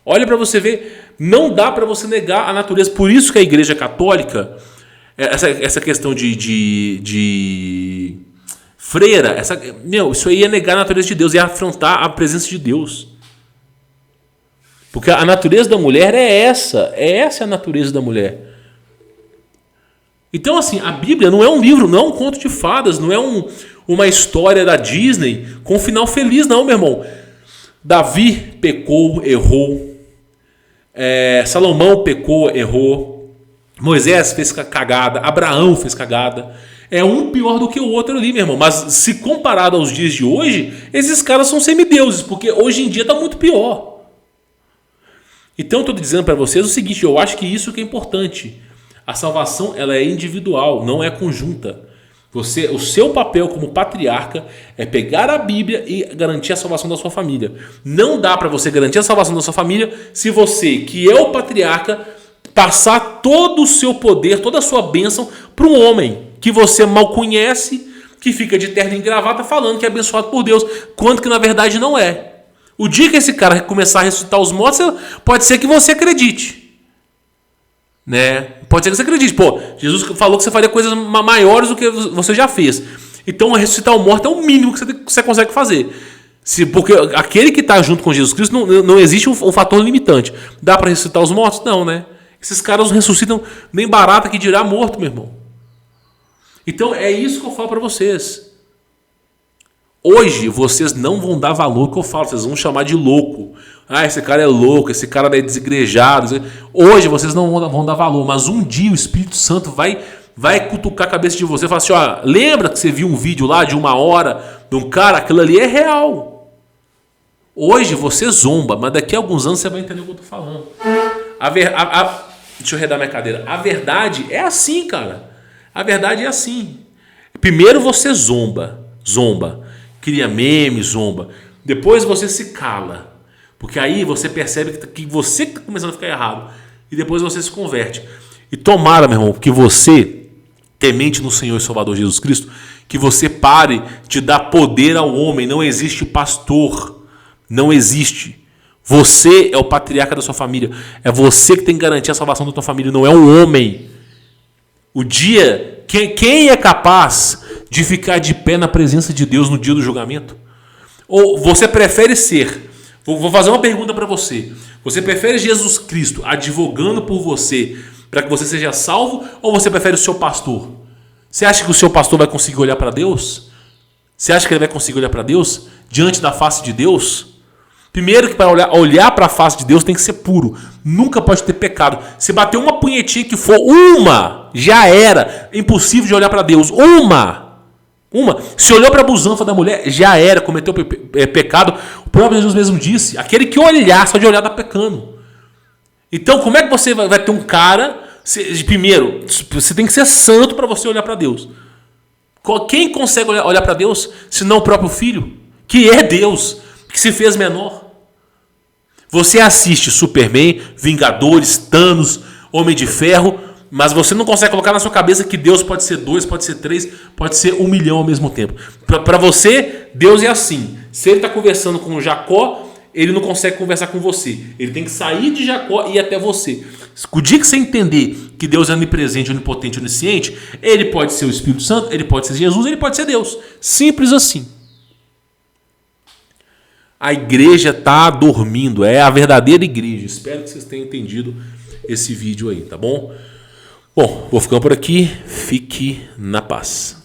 A: Olha para você ver, não dá para você negar a natureza. Por isso que a Igreja Católica, essa questão de freira, isso aí é negar a natureza de Deus, é afrontar a presença de Deus. Porque a natureza da mulher é essa é a natureza da mulher. Então, assim, a Bíblia não é um livro, não é um conto de fadas, não é uma história da Disney com um final feliz, não, meu irmão. Davi pecou, errou. Salomão pecou, errou. Moisés fez cagada. Abraão fez cagada. É um pior do que o outro ali, meu irmão. Mas se comparado aos dias de hoje, esses caras são semideuses, porque hoje em dia está muito pior. Então, eu estou dizendo para vocês o seguinte, eu acho que isso que é importante. A salvação, ela é individual, não é conjunta. O seu papel como patriarca é pegar a Bíblia e garantir a salvação da sua família. Não dá para você garantir a salvação da sua família se você, que é o patriarca, passar todo o seu poder, toda a sua bênção para um homem que você mal conhece, que fica de terno e gravata falando que é abençoado por Deus, quando que na verdade não é. O dia que esse cara começar a ressuscitar os mortos, pode ser que você acredite. Né? Pode ser que você acredite. Pô, Jesus falou que você faria coisas maiores do que você já fez. Então ressuscitar o morto é o mínimo que você consegue fazer. Porque aquele que está junto com Jesus Cristo não existe um fator limitante. Dá para ressuscitar os mortos? Não, né? Esses caras não ressuscitam nem barata que dirá morto, meu irmão. Então é isso que eu falo para vocês. Hoje vocês não vão dar valor que eu falo, vocês vão chamar de louco. Esse cara é louco, esse cara é desigrejado. Hoje vocês não vão dar valor, mas um dia o Espírito Santo vai cutucar a cabeça de você e falar assim, lembra que você viu um vídeo lá de 1 hora de um cara? Aquilo ali é real. Hoje você zomba, mas daqui a alguns anos você vai entender o que eu tô falando. Deixa eu redar minha cadeira. A verdade é assim, cara. A verdade é assim. Primeiro você zomba. Cria meme, zomba. Depois você se cala. Porque aí você percebe que você está começando a ficar errado. E depois você se converte. E tomara, meu irmão, que você, temente no Senhor e Salvador Jesus Cristo, que você pare de dar poder ao homem. Não existe pastor. Não existe. Você é o patriarca da sua família. É você que tem que garantir a salvação da tua família. Não é um homem. O dia... Quem é capaz de ficar de pé na presença de Deus no dia do julgamento? Ou você prefere ser... Vou fazer uma pergunta para você. Você prefere Jesus Cristo advogando por você para que você seja salvo? Ou você prefere o seu pastor? Você acha que o seu pastor vai conseguir olhar para Deus? Você acha que ele vai conseguir olhar para Deus? Diante da face de Deus? Primeiro que para olhar para a face de Deus tem que ser puro. Nunca pode ter pecado. Se bater uma punhetinha que for uma, já era. Impossível de olhar para Deus. Uma. Se olhou para a busanfa da mulher, já era. Cometeu pecado. O próprio Jesus mesmo disse. Aquele que olhar, só de olhar está pecando. Então como é que você vai ter um cara... Primeiro, você tem que ser santo para você olhar para Deus. Quem consegue olhar para Deus, se não o próprio Filho? Que é Deus. Que se fez menor. Você assiste Superman, Vingadores, Thanos, Homem de Ferro, mas você não consegue colocar na sua cabeça que Deus pode ser 2, pode ser 3, pode ser 1 milhão ao mesmo tempo. Para você, Deus é assim. Se ele está conversando com Jacó, ele não consegue conversar com você. Ele tem que sair de Jacó e ir até você. O dia que você entender que Deus é onipresente, onipotente, onisciente, ele pode ser o Espírito Santo, ele pode ser Jesus, ele pode ser Deus. Simples assim. A igreja está dormindo, é a verdadeira igreja. Espero que vocês tenham entendido esse vídeo aí, tá bom? Bom, vou ficando por aqui. Fique na paz.